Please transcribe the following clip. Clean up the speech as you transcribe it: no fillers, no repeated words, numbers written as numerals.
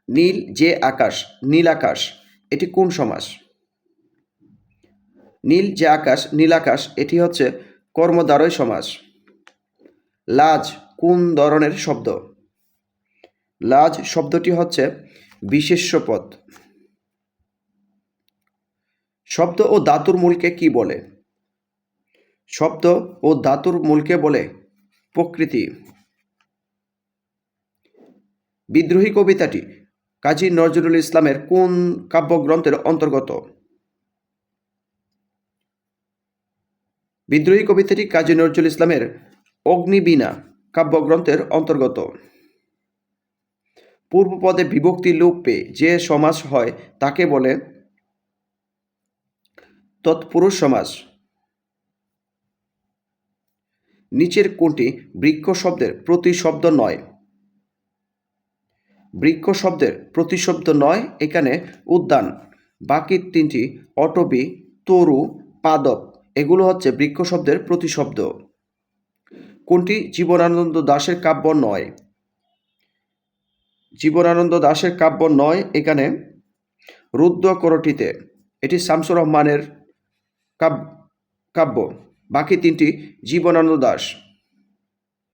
নীল যে আকাশ, নীল আকাশ, এটি কোন সমাস? নীল যে আকাশ, নীল আকাশ, এটি হচ্ছে কর্মদ্বারয় সমাস। লাজ কোন ধরনের শব্দ? লাজ শব্দটি হচ্ছে বিশেষ্য পদ। শব্দ ও ধাতুর মূলকে কি বলে? শব্দ ও ধাতুর মূলকে বলে প্রকৃতি। বিদ্রোহী কবিতাটি কাজী নজরুল ইসলামের কোন কাব্যগ্রন্থের অন্তর্গত? বিদ্রোহী কবিতাটি কাজী নজরুল ইসলামের অগ্নিবীণা কাব্যগ্রন্থের অন্তর্গত। পূর্বপদে বিভক্তি লোপ পেয়ে যে সমাস হয় তাকে বলে তৎপুরুষ সমাস। নিচের কোনটি বৃক্ষ শব্দের প্রতিশব্দ নয়? বৃক্ষ শব্দের প্রতিশব্দ নয় এখানে উদ্যান, বাকি তিনটি অটবি, তরু, পাদপ, এগুলো হচ্ছে বৃক্ষ শব্দের প্রতিশব্দ। কোনটি জীবনানন্দ দাশের কাব্য নয়? জীবনানন্দ দাশের কাব্য নয় এখানে রুদ্রকরটিতে, এটি শামসুর রহমানের কাব্য। বাকি তিনটি জীবনানন্দ দাশ।